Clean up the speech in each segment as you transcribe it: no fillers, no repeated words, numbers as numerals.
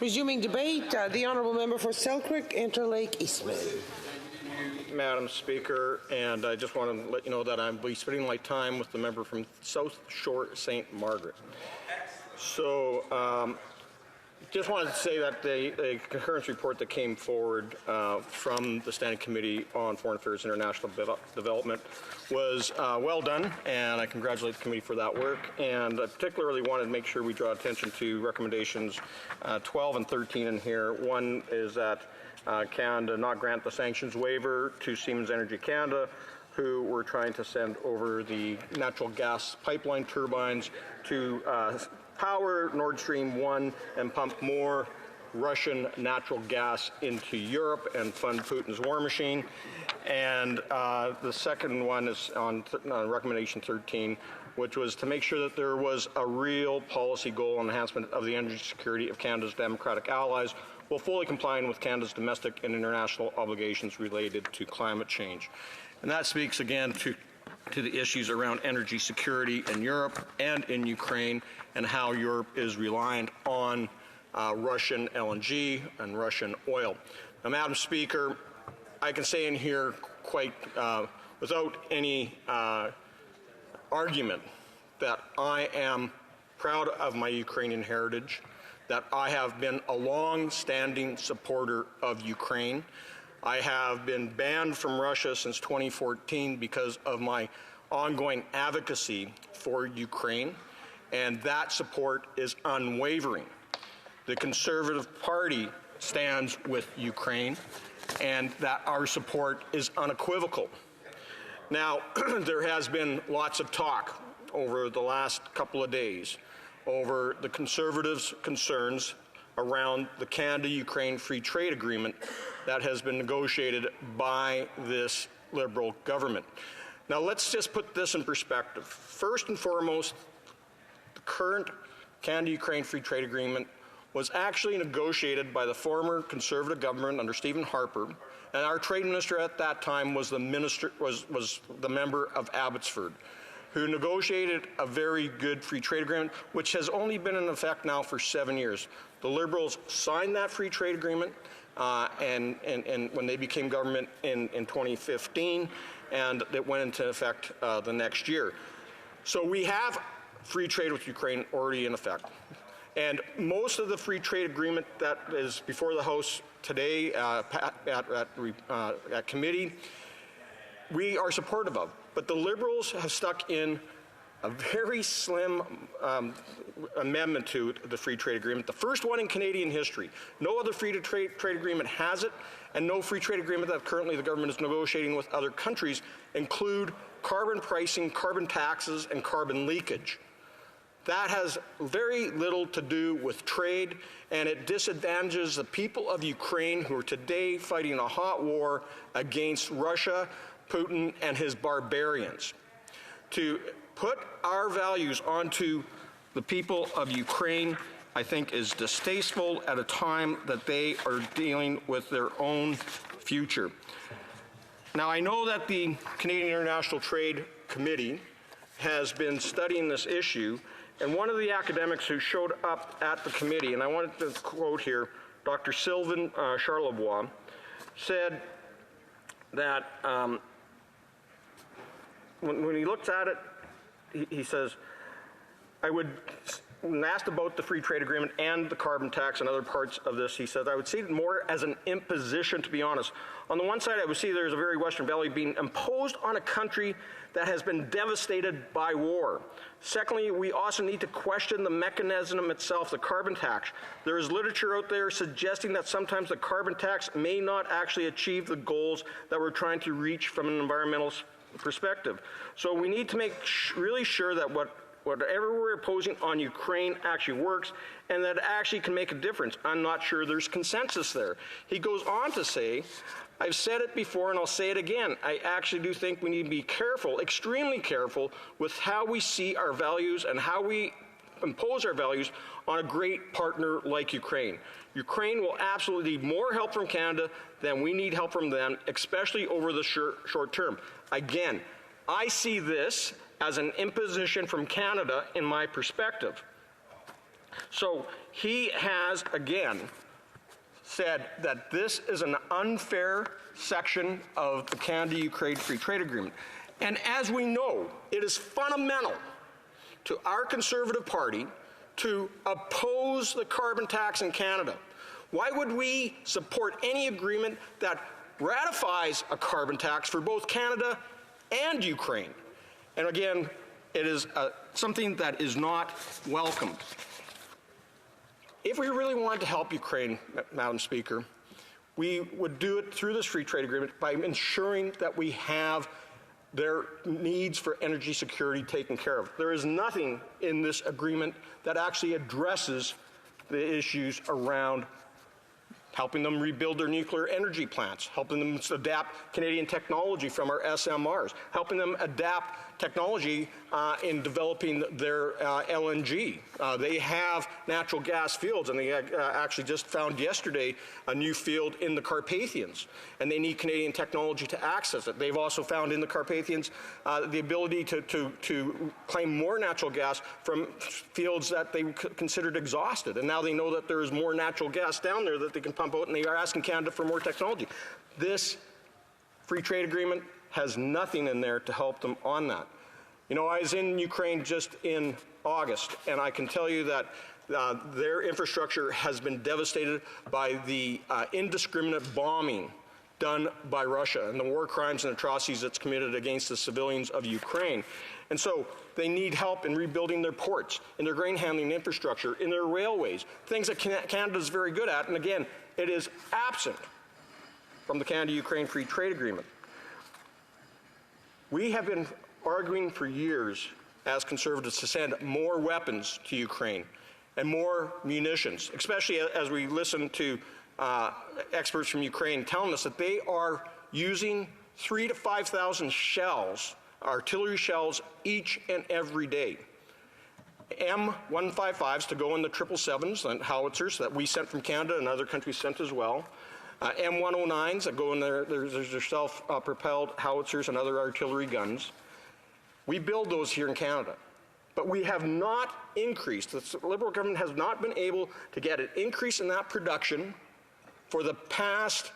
Resuming debate, the honourable member for Selkirk, Interlake, Eastman. Madam Speaker, and I just want to let you know that I'll be spending my time with the member from South Shore St. Margaret. So just wanted to say that the concurrence report that came forward from the Standing Committee on Foreign Affairs and International Development was well done, and I congratulate the committee for that work. And I particularly wanted to make sure we draw attention to recommendations 12 and 13 in here. One is that Canada not grant the sanctions waiver to Siemens Energy Canada, who were trying to send over the natural gas pipeline turbines to power Nord Stream 1 and pump more Russian natural gas into Europe and fund Putin's war machine. And the second one is on recommendation 13, which was to make sure that there was a real policy goal enhancement of the energy security of Canada's democratic allies, while fully complying with Canada's domestic and international obligations related to climate change. And that speaks again to the issues around energy security in Europe and in Ukraine, and how Europe is reliant on Russian LNG and Russian oil. Now, Madam Speaker, I can say in here quite without any argument that I am proud of my Ukrainian heritage, that I have been a long-standing supporter of Ukraine. I have been banned from Russia since 2014 because of my ongoing advocacy for Ukraine, and that support is unwavering. The Conservative Party stands with Ukraine, and that our support is unequivocal. Now, there has been lots of talk over the last couple of days over the Conservatives' concerns around the Canada-Ukraine Free Trade Agreement that has been negotiated by this Liberal government. Now, let's just put this in perspective. First and foremost, the current Canada-Ukraine Free Trade Agreement was actually negotiated by the former Conservative government under Stephen Harper, and our trade minister at that time was the member of Abbotsford, who negotiated a very good free trade agreement, which has only been in effect now for 7 years. The Liberals signed that free trade agreement and when they became government in 2015, and it went into effect the next year. So we have free trade with Ukraine already in effect. And most of the free trade agreement that is before the House today at committee, we are supportive of. But the Liberals have stuck in a very slim amendment to the free trade agreement, the first one in Canadian history. No other free trade agreement has it, and no free trade agreement that currently the government is negotiating with other countries include carbon pricing, carbon taxes, and carbon leakage. That has very little to do with trade, and it disadvantages the people of Ukraine who are today fighting a hot war against Russia, Putin, and his barbarians. To put our values onto the people of Ukraine, I think, is distasteful at a time that they are dealing with their own future. Now, I know that the Canadian International Trade Committee has been studying this issue, and one of the academics who showed up at the committee, and I wanted to quote here, Dr. Sylvain Charlebois, said that when he looks at it, he says, when asked about the free trade agreement and the carbon tax and other parts of this, he said, I would see it more as an imposition, to be honest. On the one side, I would see there's a very Western value being imposed on a country that has been devastated by war. Secondly, we also need to question the mechanism itself, the carbon tax. There is literature out there suggesting that sometimes the carbon tax may not actually achieve the goals that we're trying to reach from an environmental perspective. So we need to make really sure that whatever we're opposing on Ukraine actually works, and that it actually can make a difference. I'm not sure there's consensus there. He goes on to say, I've said it before and I'll say it again, I actually do think we need to be careful, extremely careful, with how we see our values and how we impose our values on a great partner like Ukraine. Ukraine will absolutely need more help from Canada than we need help from them, especially over the short term. Again, I see this as an imposition from Canada in my perspective. So he has, again, said that this is an unfair section of the Canada-Ukraine Free Trade Agreement. And as we know, it is fundamental to our Conservative Party to oppose the carbon tax in Canada. Why would we support any agreement that ratifies a carbon tax for both Canada and Ukraine? And again, it is something that is not welcomed. If we really wanted to help Ukraine, Madam Speaker, we would do it through this free trade agreement by ensuring that we have their needs for energy security taken care of. There is nothing in this agreement that actually addresses the issues around helping them rebuild their nuclear energy plants, helping them adapt Canadian technology from our SMRs, helping them adapt technology in developing their LNG. They have natural gas fields, and they actually just found yesterday a new field in the Carpathians, and they need Canadian technology to access it. They've also found in the Carpathians the ability to claim more natural gas from fields that they considered exhausted, and now they know that there is more natural gas down there that they can pump out, and they are asking Canada for more technology. This free trade agreement has nothing in there to help them on that. You know, I was in Ukraine just in August, and I can tell you that their infrastructure has been devastated by the indiscriminate bombing done by Russia and the war crimes and atrocities that's committed against the civilians of Ukraine. And so they need help in rebuilding their ports, in their grain handling infrastructure, in their railways, things that Canada is very good at. And again, it is absent from the Canada-Ukraine Free Trade Agreement. We have been arguing for years as Conservatives to send more weapons to Ukraine and more munitions, especially as we listen to experts from Ukraine telling us that they are using 3,000 to 5,000 shells, artillery shells, each and every day. M155s to go in the 777s and howitzers that we sent from Canada and other countries sent as well. M109s that go in there, there's their self-propelled howitzers and other artillery guns. We build those here in Canada, but we have not increased. The Liberal government has not been able to get an increase in that production for the past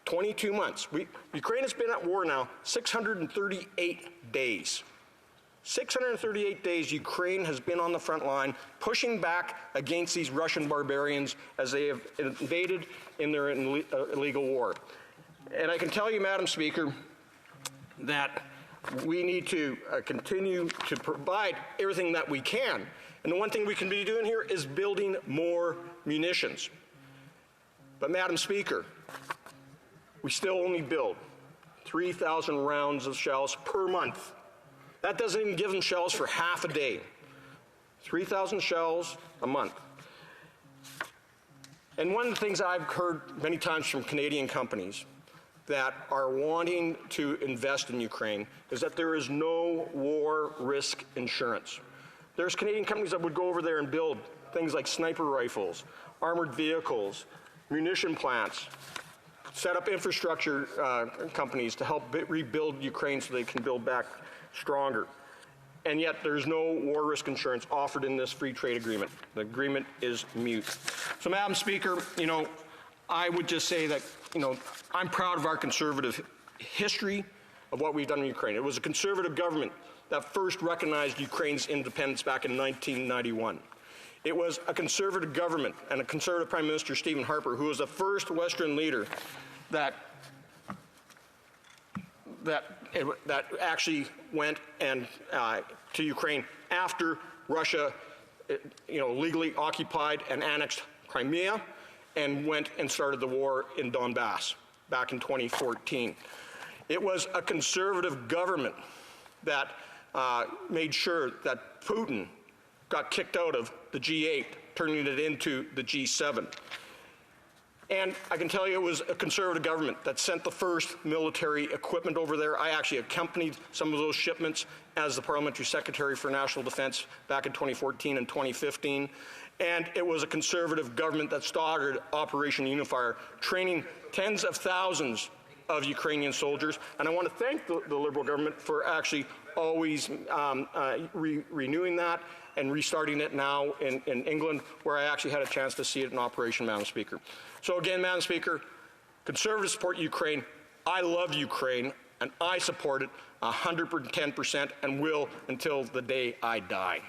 22 months. Ukraine has been at war now 638 days. 638 days Ukraine has been on the front line pushing back against these Russian barbarians as they have invaded in their illegal war. And I can tell you, Madam Speaker, that we need to continue to provide everything that we can. And the one thing we can be doing here is building more munitions. But Madam Speaker, we still only build 3,000 rounds of shells per month. That doesn't even give them shells for half a day. 3,000 shells a month. And one of the things I've heard many times from Canadian companies that are wanting to invest in Ukraine is that there is no war risk insurance. There's Canadian companies that would go over there and build things like sniper rifles, armored vehicles, munition plants, set up infrastructure companies to help rebuild Ukraine so they can build back stronger. And yet there's no war risk insurance offered in this free trade agreement. The agreement is mute. So, Madam Speaker, I would just say that, I'm proud of our Conservative history of what we've done in Ukraine. It was a Conservative government that first recognized Ukraine's independence back in 1991. It was a Conservative government and a Conservative Prime Minister, Stephen Harper, who was the first Western leader that actually went to Ukraine after Russia, legally occupied and annexed Crimea and went and started the war in Donbass back in 2014. It was a Conservative government that made sure that Putin got kicked out of the G8, turning it into the G7. And I can tell you it was a Conservative government that sent the first military equipment over there. I actually accompanied some of those shipments as the Parliamentary Secretary for National Defense back in 2014 and 2015. And it was a Conservative government that started Operation Unifier, training tens of thousands of Ukrainian soldiers. And I want to thank the Liberal government for actually always renewing that and restarting it now in England, where I actually had a chance to see it in operation, Madam Speaker. So again, Madam Speaker, Conservatives support Ukraine. I love Ukraine, and I support it 110% and will until the day I die.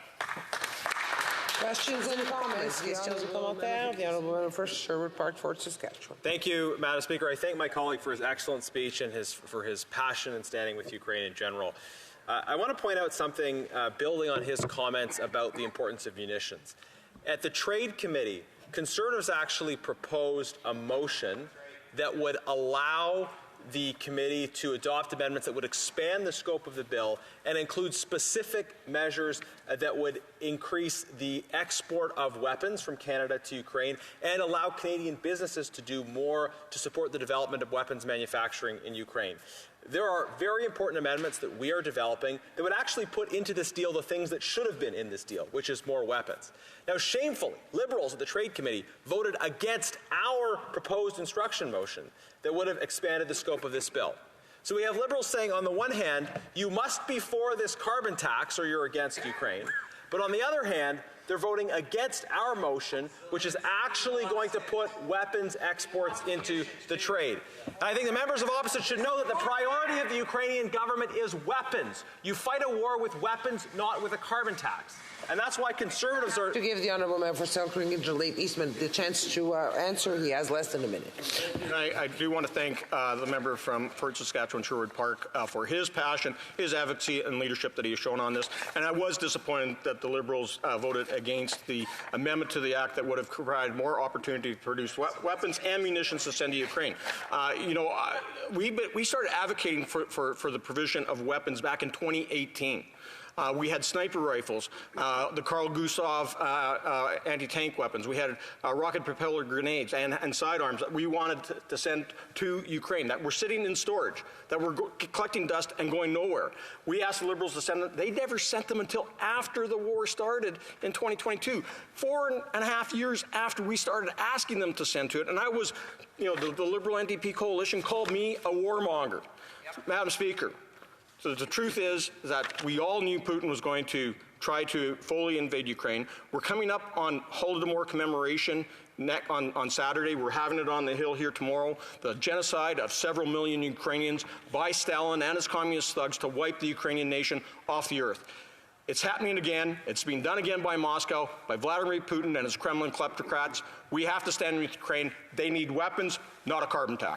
Questions and comments? The honourable member for Sherwood Park, Fort Saskatchewan. Thank you, Madam Speaker. I thank my colleague for his excellent speech and for his passion and standing with Ukraine in general. I want to point out something building on his comments about the importance of munitions. At the Trade Committee, Conservatives actually proposed a motion that would allow the committee to adopt amendments that would expand the scope of the bill and include specific measures that would increase the export of weapons from Canada to Ukraine and allow Canadian businesses to do more to support the development of weapons manufacturing in Ukraine. There are very important amendments that we are developing that would actually put into this deal the things that should have been in this deal, which is more weapons. Now, shamefully, Liberals at the Trade Committee voted against our proposed instruction motion that would have expanded the scope of this bill. So we have Liberals saying, on the one hand, you must be for this carbon tax or you're against Ukraine. But on the other hand, they're voting against our motion, which is actually going to put weapons exports into the trade. And I think the members of opposition should know that the priority of the Ukrainian government is weapons. You fight a war with weapons, not with a carbon tax. And that's why Conservatives are... To give the honourable member for Selkirk Interlake Eastman the chance to answer, he has less than a minute. And I do want to thank the member from Fort Saskatchewan, Sherwood Park, for his passion, his advocacy, and leadership that he has shown on this. And I was disappointed that the Liberals voted against the amendment to the Act that would have provided more opportunity to produce weapons and munitions to send to Ukraine. We started advocating for the provision of weapons back in 2018. We had sniper rifles, the Carl Gustav anti-tank weapons. We had rocket propeller grenades and sidearms that we wanted to send to Ukraine that were sitting in storage, that were collecting dust and going nowhere. We asked the Liberals to send them. They never sent them until after the war started in 2022, 4.5 years after we started asking them to send to it. And I was, the Liberal NDP coalition called me a warmonger. Yep. Madam Speaker. So the truth is that we all knew Putin was going to try to fully invade Ukraine. We're coming up on Holodomor commemoration on Saturday. We're having it on the Hill here tomorrow. The genocide of several million Ukrainians by Stalin and his communist thugs to wipe the Ukrainian nation off the earth. It's happening again. It's being done again by Moscow, by Vladimir Putin and his Kremlin kleptocrats. We have to stand with Ukraine. They need weapons, not a carbon tax.